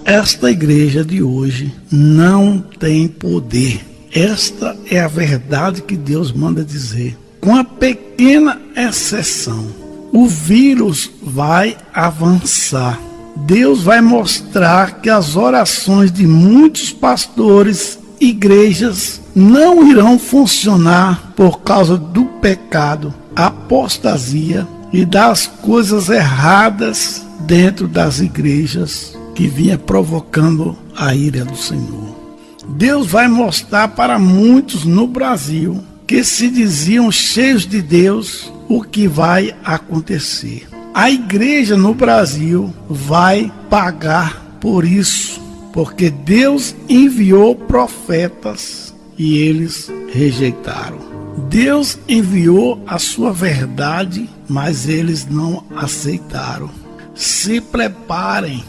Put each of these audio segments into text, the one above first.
Esta igreja de hoje não tem poder. Esta é a verdade que Deus manda dizer. Com a pequena exceção, o vírus vai avançar. Deus vai mostrar que as orações de muitos pastores, igrejas, não irão funcionar por causa do pecado, apostasia e das coisas erradas dentro das igrejas que vinha provocando a ira do Senhor. Deus vai mostrar para muitos no Brasil que se diziam cheios de Deus o que vai acontecer. A igreja no Brasil vai pagar por isso, porque Deus enviou profetas e eles rejeitaram. Deus enviou a sua verdade, mas eles não aceitaram. Se preparem,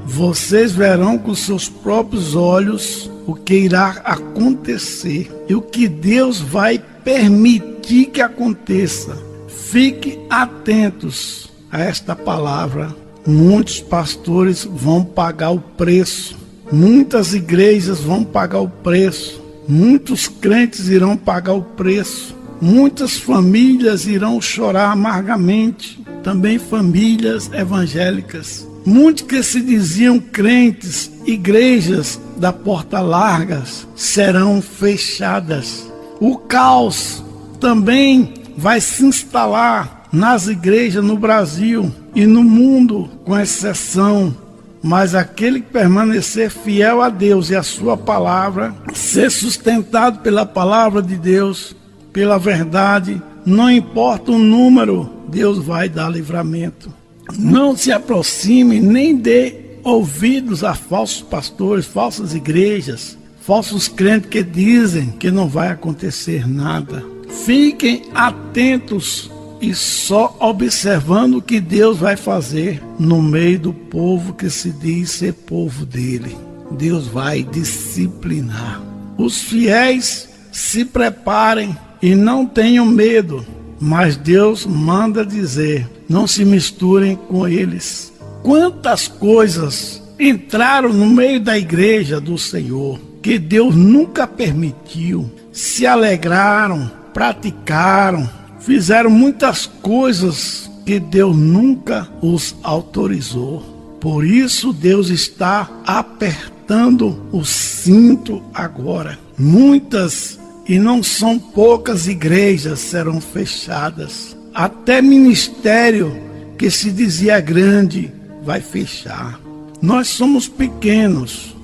vocês verão com seus próprios olhos o que irá acontecer e o que Deus vai permitir que aconteça. Fiquem atentos a esta palavra. Muitos pastores vão pagar o preço, muitas igrejas vão pagar o preço, muitos crentes irão pagar o preço, muitas famílias irão chorar amargamente, também famílias evangélicas. Muitos que se diziam crentes, igrejas da porta largas, serão fechadas. O caos também vai se instalar nas igrejas no Brasil e no mundo, com exceção. Mas aquele que permanecer fiel a Deus e a sua palavra, ser sustentado pela palavra de Deus, pela verdade, não importa o número, Deus vai dar livramento. Não se aproxime nem dê ouvidos a falsos pastores, falsas igrejas, falsos crentes que dizem que não vai acontecer nada. Fiquem atentos e só observando o que Deus vai fazer no meio do povo que se diz ser povo dele. Deus vai disciplinar. Os fiéis se preparem e não tenham medo, mas Deus manda dizer, não se misturem com eles. Quantas coisas entraram no meio da igreja do Senhor que Deus nunca permitiu, se alegraram, praticaram, fizeram muitas coisas que Deus nunca os autorizou. Por isso Deus está apertando o cinto agora. Muitas, e não são poucas, igrejas serão fechadas. Até ministério que se dizia grande vai fechar. Nós somos pequenos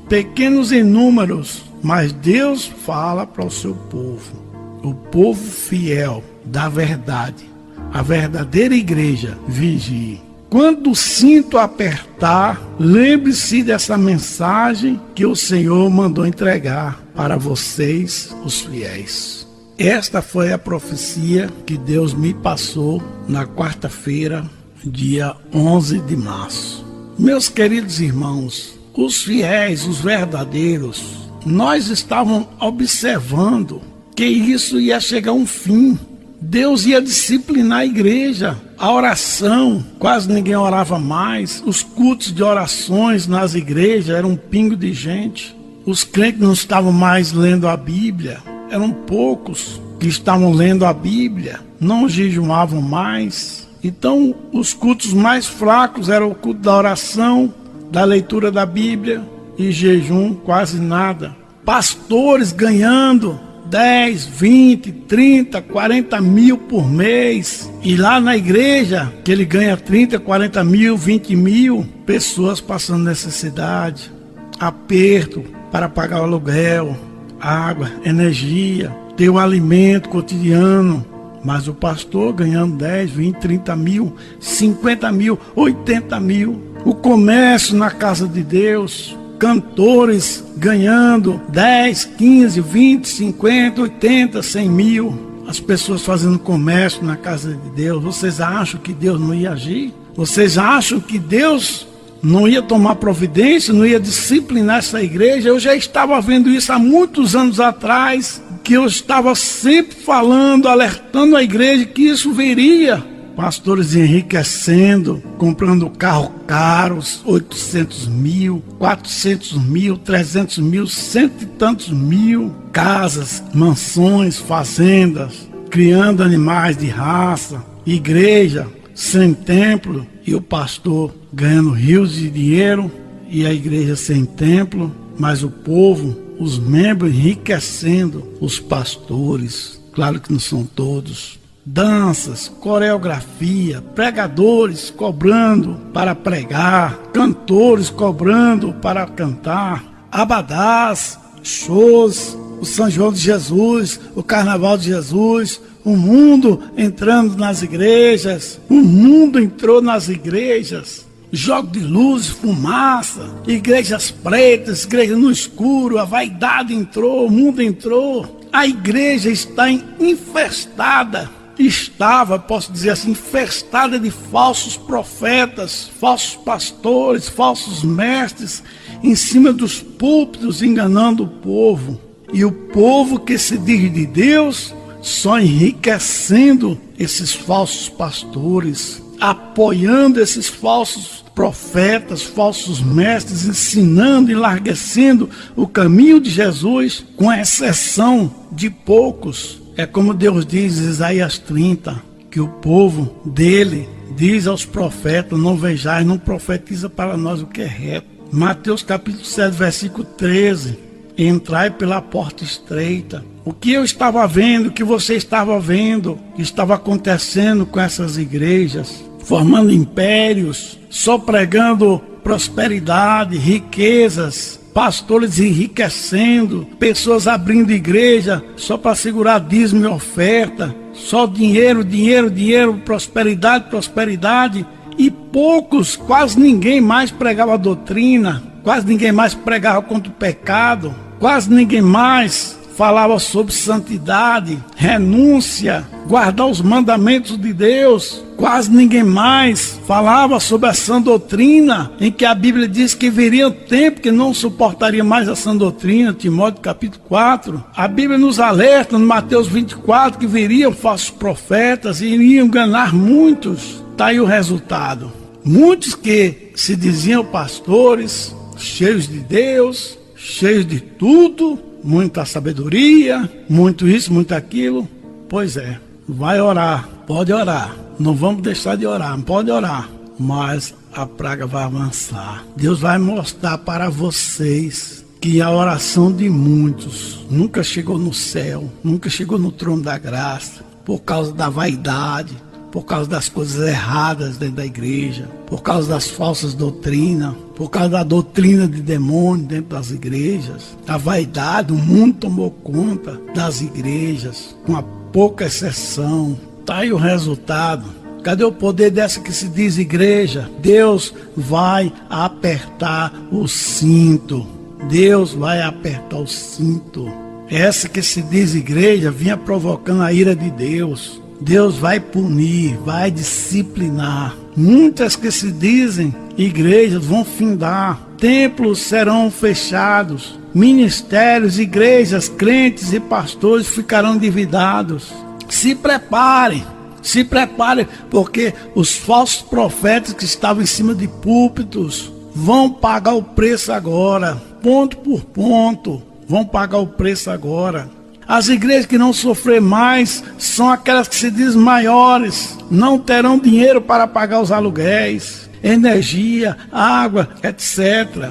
em números, mas Deus fala para o seu povo. O povo fiel da verdade, a verdadeira igreja, vigie. Quando o cinto apertar, lembre-se dessa mensagem que o Senhor mandou entregar para vocês, os fiéis. Esta foi a profecia que Deus me passou na quarta-feira, dia 11 de março. Meus queridos irmãos, os fiéis, os verdadeiros, nós estávamos observando que isso ia chegar a um fim. Deus ia disciplinar a igreja, a oração, quase ninguém orava mais, os cultos de orações nas igrejas eram um pingo de gente, os crentes não estavam mais lendo a Bíblia, eram poucos que estavam lendo a Bíblia, não jejuavam mais. Então os cultos mais fracos eram o culto da oração, da leitura da Bíblia e jejum, quase nada. Pastores ganhando 10, 20, 30, 40 mil por mês. E lá na igreja, que ele ganha 30, 40 mil, 20 mil, pessoas passando necessidade, aperto para pagar o aluguel, água, energia, ter o alimento cotidiano. Mas o pastor ganhando 10, 20, 30 mil, 50 mil, 80 mil. O comércio na casa de Deus, cantores ganhando 10, 15, 20, 50, 80, 100 mil. As pessoas fazendo comércio na casa de Deus. Vocês acham que Deus não ia agir? Vocês acham que Deus não ia tomar providência, não ia disciplinar essa igreja? Eu já estava vendo isso há muitos anos atrás, que eu estava sempre falando, alertando a igreja que isso viria. pastores enriquecendo, comprando carros caros, 800 mil, 400 mil, 300 mil, cento e tantos mil, casas, mansões, fazendas, criando animais de raça, igreja sem templo e o pastor ganhando rios de dinheiro e a igreja sem templo, mas o povo, os membros enriquecendo os pastores, claro que não são todos. Danças, coreografia, pregadores cobrando para pregar, cantores cobrando para cantar, abadás, shows, o São João de Jesus, o Carnaval de Jesus, o mundo entrando nas igrejas, o mundo entrou nas igrejas, jogo de luz, fumaça, igrejas pretas, igreja no escuro, a vaidade entrou, o mundo entrou, a igreja está infestada. Estava, posso dizer assim, infestada de falsos profetas, falsos pastores, falsos mestres, em cima dos púlpitos, enganando o povo. E o povo que se diz de Deus, só enriquecendo esses falsos pastores, apoiando esses falsos profetas, falsos mestres, ensinando e enlarguecendo o caminho de Jesus, com exceção de poucos. É como Deus diz em Isaías 30, que o povo dele diz aos profetas, não vejais, não profetiza para nós o que é reto. Mateus capítulo 7, versículo 13, entrai pela porta estreita. O que eu estava vendo, o que você estava vendo, que estava acontecendo com essas igrejas, formando impérios, só pregando prosperidade, riquezas, pastores enriquecendo, pessoas abrindo igreja só para segurar dízimo e oferta, só dinheiro, dinheiro, dinheiro, prosperidade, prosperidade, e poucos, quase ninguém mais pregava a doutrina, quase ninguém mais pregava contra o pecado, quase ninguém mais falava sobre santidade, renúncia, guardar os mandamentos de Deus. Quase ninguém mais falava sobre a sã doutrina, em que a Bíblia diz que viria o tempo que não suportaria mais a sã doutrina, Timóteo capítulo 4. A Bíblia nos alerta no Mateus 24 que viriam falsos profetas e iriam enganar muitos. Está aí o resultado. Muitos que se diziam pastores, cheios de Deus, cheios de tudo, muita sabedoria, muito isso, muito aquilo. Pois é, vai orar, pode orar. Não vamos deixar de orar, pode orar. Mas a praga vai avançar. Deus vai mostrar para vocês que a oração de muitos nunca chegou no céu, nunca chegou no trono da graça, por causa da vaidade, por causa das coisas erradas dentro da igreja, por causa das falsas doutrinas, por causa da doutrina de demônio dentro das igrejas. A vaidade, o mundo tomou conta das igrejas, com a pouca exceção. Está aí o resultado. Cadê o poder dessa que se diz igreja? Deus vai apertar o cinto. Deus vai apertar o cinto. Essa que se diz igreja vinha provocando a ira de Deus. Deus vai punir, vai disciplinar. Muitas que se dizem igrejas vão findar. Templos serão fechados. Ministérios, igrejas, crentes e pastores ficarão endividados. Se prepare, porque os falsos profetas que estavam em cima de púlpitos vão pagar o preço agora, ponto por ponto, vão pagar o preço agora. As igrejas que não sofrem mais são aquelas que se dizem maiores, não terão dinheiro para pagar os aluguéis, energia, água, etc.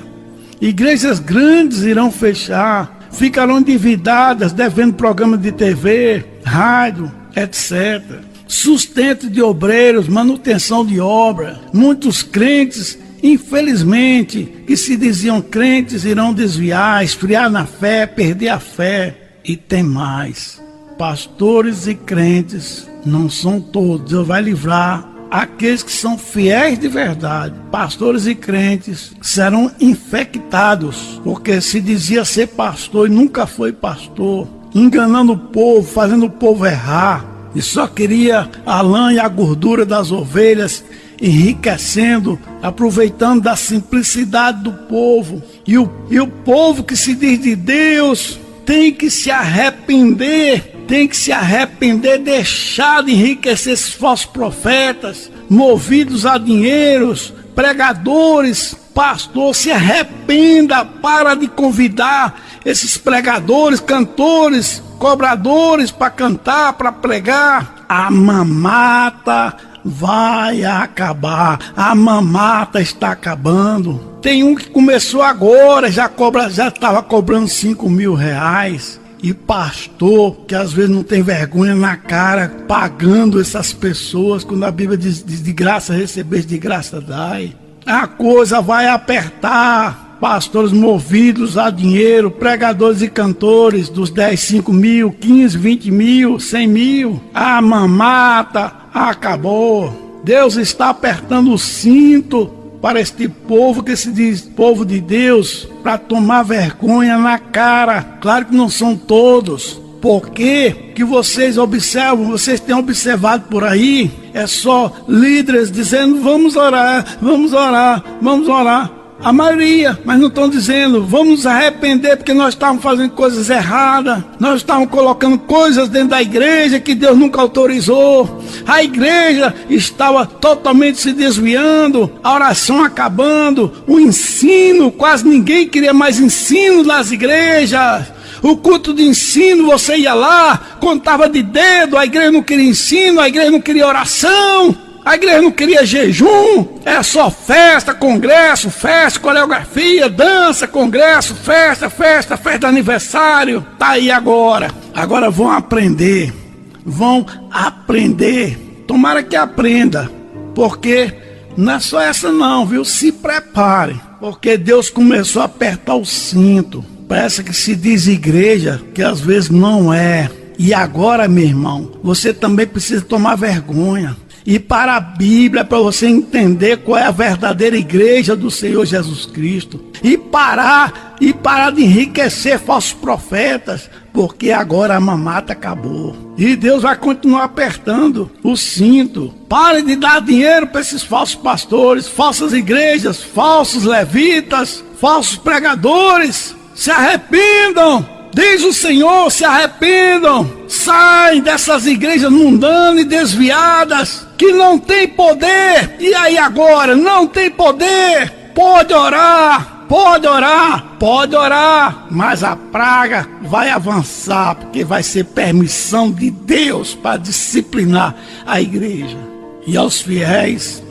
Igrejas grandes irão fechar, ficarão endividadas, devendo programas de TV, rádio, etc. Sustento de obreiros, manutenção de obra. Muitos crentes, infelizmente, que se diziam crentes, irão desviar, esfriar na fé, perder a fé. E tem mais. Pastores e crentes não são todos. Deus vai livrar aqueles que são fiéis de verdade. Pastores e crentes serão infectados, porque se dizia ser pastor e nunca foi pastor, enganando o povo, fazendo o povo errar, e só queria a lã e a gordura das ovelhas, enriquecendo, aproveitando da simplicidade do povo. E o povo que se diz de Deus tem que se arrepender tem que se arrepender, deixar de enriquecer esses falsos profetas, movidos a dinheiros, pregadores, pastor. Se arrependa, para de convidar esses pregadores, cantores, cobradores para cantar, para pregar. A mamata vai acabar, a mamata está acabando. Tem um que começou agora, já estava cobrando 5 mil reais. E pastor, que às vezes não tem vergonha na cara, pagando essas pessoas, quando a Bíblia diz de graça receber, de graça dai. A coisa vai apertar. Pastores movidos a dinheiro, pregadores e cantores dos 10, 5 mil, 15, 20 mil, 100 mil. A mamata acabou. Deus está apertando o cinto para este povo que se diz povo de Deus, para tomar vergonha na cara. Claro que não são todos. Porque que vocês observam, vocês têm observado por aí, é só líderes dizendo vamos orar, vamos orar, vamos orar. A maioria, mas não estão dizendo, vamos nos arrepender porque nós estávamos fazendo coisas erradas, nós estávamos colocando coisas dentro da igreja que Deus nunca autorizou, a igreja estava totalmente se desviando, a oração acabando, o ensino, quase ninguém queria mais ensino nas igrejas. O culto de ensino, você ia lá, contava de dedo, a igreja não queria ensino, a igreja não queria oração. A igreja não queria jejum, era só festa, congresso, festa, coreografia, dança, congresso, festa de aniversário. Tá aí agora. Agora vão aprender. Tomara que aprenda, porque não é só essa não, viu? Se prepare, porque Deus começou a apertar o cinto. Parece que se diz igreja, que às vezes não é. E agora, meu irmão, você também precisa tomar vergonha. E para a Bíblia, para você entender qual é a verdadeira igreja do Senhor Jesus Cristo. E parar de enriquecer falsos profetas, porque agora a mamata acabou. E Deus vai continuar apertando o cinto. Pare de dar dinheiro para esses falsos pastores, falsas igrejas, falsos levitas, falsos pregadores. Se arrependam! Diz o Senhor, se arrependam, saem dessas igrejas mundanas e desviadas, que não tem poder. E aí agora, não tem poder. Pode orar, mas a praga vai avançar, porque vai ser permissão de Deus para disciplinar a igreja. E aos fiéis,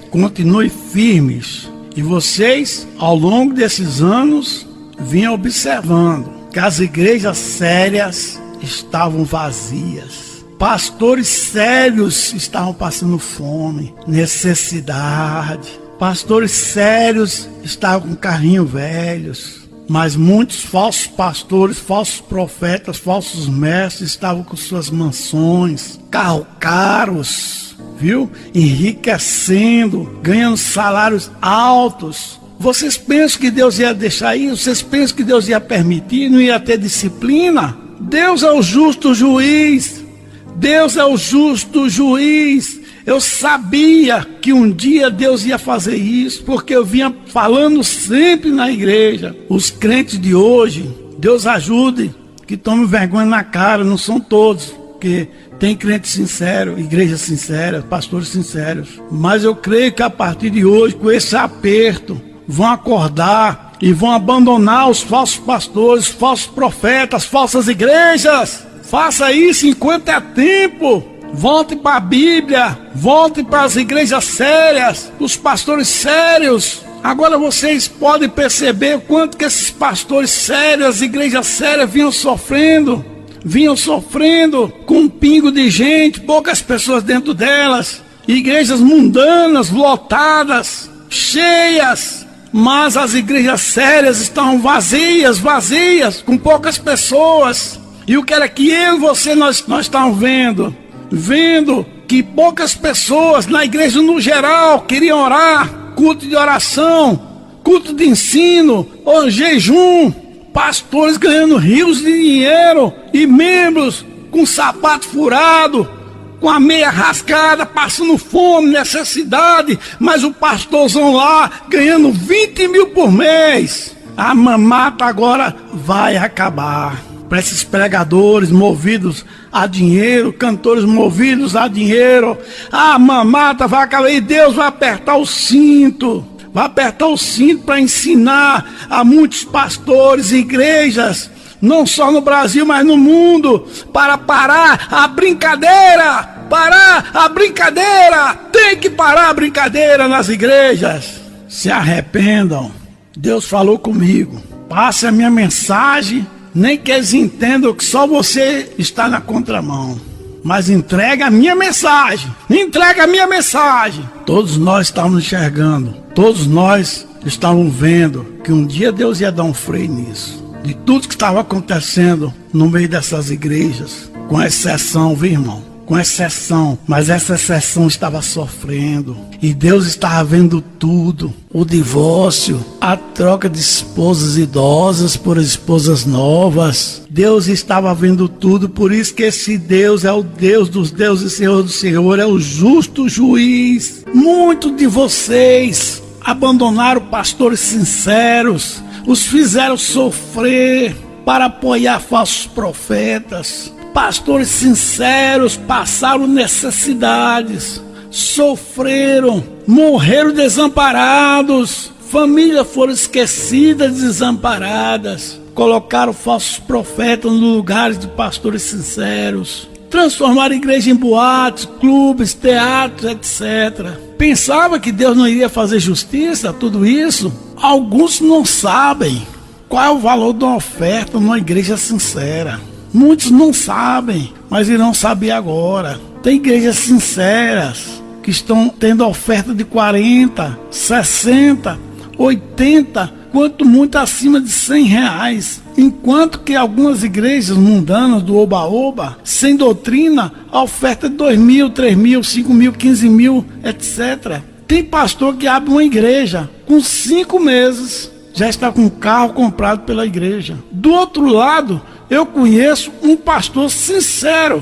continue firmes. E vocês, ao longo desses anos, vinham observando que as igrejas sérias estavam vazias. Pastores sérios estavam passando fome, necessidade. Pastores sérios estavam com carrinho velhos. Mas muitos falsos pastores, falsos profetas, falsos mestres estavam com suas mansões, carros caros, viu? Enriquecendo, ganhando salários altos. Vocês pensam que Deus ia deixar isso? Vocês pensam que Deus ia permitir? Não ia ter disciplina? Deus é o justo juiz. Deus é o justo juiz. Eu sabia que um dia Deus ia fazer isso, porque eu vinha falando sempre na igreja. Os crentes de hoje, Deus ajude, que tomem vergonha na cara, não são todos, porque tem crente sincero, igreja sincera, pastores sinceros. Mas eu creio que a partir de hoje, com esse aperto, vão acordar e vão abandonar os falsos pastores, falsos profetas, falsas igrejas. Faça isso enquanto é tempo. Volte para a Bíblia, volte para as igrejas sérias, os pastores sérios. Agora vocês podem perceber o quanto que esses pastores sérios, as igrejas sérias vinham sofrendo com um pingo de gente, poucas pessoas dentro delas, igrejas mundanas, lotadas, cheias. Mas as igrejas sérias estavam vazias, com poucas pessoas. E o que era que eu e você, nós estávamos vendo que poucas pessoas na igreja no geral queriam orar, culto de oração, culto de ensino, ou jejum, pastores ganhando rios de dinheiro e membros com sapato furado, com a meia rasgada, passando fome, necessidade, mas o pastorzão lá ganhando 20 mil por mês. A mamata agora vai acabar. para esses pregadores movidos a dinheiro, cantores movidos a dinheiro. A mamata vai acabar e Deus vai apertar o cinto. Vai apertar o cinto para ensinar a muitos pastores e igrejas, não só no Brasil, mas no mundo, para parar a brincadeira. Parar a brincadeira. Tem que parar a brincadeira nas igrejas. Se arrependam. Deus falou comigo. Passe a minha mensagem. Nem que eles entendam que só você está na contramão. Mas entrega a minha mensagem. Entrega a minha mensagem. Todos nós estávamos enxergando. Todos nós estávamos vendo que um dia Deus ia dar um freio nisso. De tudo que estava acontecendo no meio dessas igrejas. Com exceção, viu, irmão? Com exceção, mas essa exceção estava sofrendo. E Deus estava vendo tudo. O divórcio, a troca de esposas idosas por esposas novas. Deus estava vendo tudo, por isso que esse Deus é o Deus dos deuses e Senhor do Senhor, é o justo juiz. Muitos de vocês abandonaram pastores sinceros, os fizeram sofrer para apoiar falsos profetas. Pastores sinceros passaram necessidades, sofreram, morreram desamparados, famílias foram esquecidas, desamparadas, colocaram falsos profetas nos lugares de pastores sinceros, transformaram a igreja em boates, clubes, teatros, etc. Pensava que Deus não iria fazer justiça a tudo isso? Alguns não sabem qual é o valor de uma oferta numa igreja sincera. Muitos não sabem, mas irão saber agora. Tem igrejas sinceras que estão tendo oferta de 40, 60, 80, quanto muito acima de 100 reais. Enquanto que algumas igrejas mundanas do oba-oba, sem doutrina, a oferta é 2 mil, 3 mil, 5 mil, 15 mil, etc. Tem pastor que abre uma igreja, com 5 meses, já está com um carro comprado pela igreja. Do outro lado, eu conheço um pastor sincero,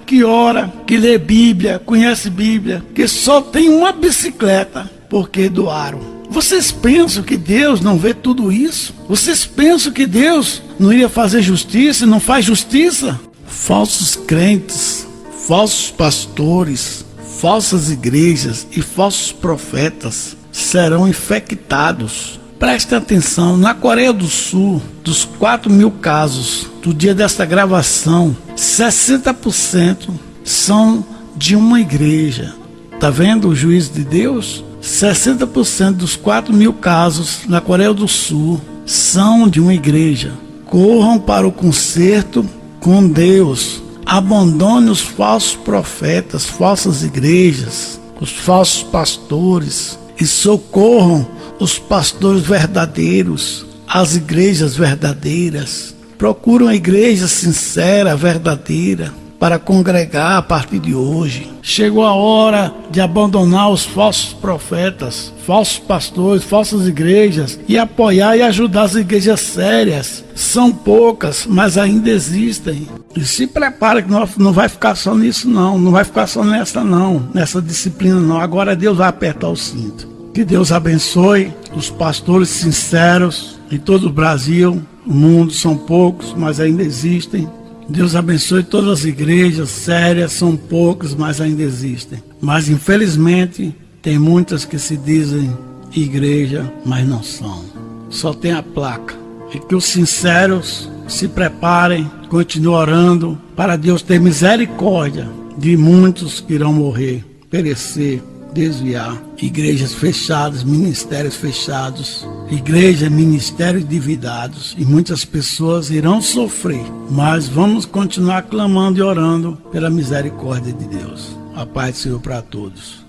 que ora, que lê Bíblia, conhece Bíblia, que só tem uma bicicleta, porque doaram. Vocês pensam que Deus não vê tudo isso? Vocês pensam que Deus não iria fazer justiça e não faz justiça? Falsos crentes, falsos pastores, falsas igrejas e falsos profetas serão infectados. Preste atenção, na Coreia do Sul, dos 4.000 casos do dia desta gravação, 60% são de uma igreja. Tá vendo o juízo de Deus? 60% dos 4.000 casos na Coreia do Sul são de uma igreja. Corram para o conserto com Deus. Abandone os falsos profetas, falsas igrejas, os falsos pastores e socorram os pastores verdadeiros, as igrejas verdadeiras. Procure uma igreja sincera, verdadeira, para congregar a partir de hoje. Chegou a hora de abandonar os falsos profetas, falsos pastores, falsas igrejas e apoiar e ajudar as igrejas sérias. São poucas, mas ainda existem. E se prepara que não vai ficar só nisso não vai ficar só nessa disciplina não. Agora Deus vai apertar o cinto. Que Deus abençoe os pastores sinceros em todo o Brasil. O mundo são poucos, mas ainda existem. Deus abençoe todas as igrejas sérias, são poucas, mas ainda existem. Mas infelizmente tem muitas que se dizem igreja, mas não são. Só tem a placa. E que os sinceros se preparem, continuem orando para Deus ter misericórdia de muitos que irão morrer, perecer, desviar. Igrejas fechadas, ministérios fechados, igreja, ministérios endividados, e muitas pessoas irão sofrer, mas vamos continuar clamando e orando pela misericórdia de Deus. A paz do Senhor para todos.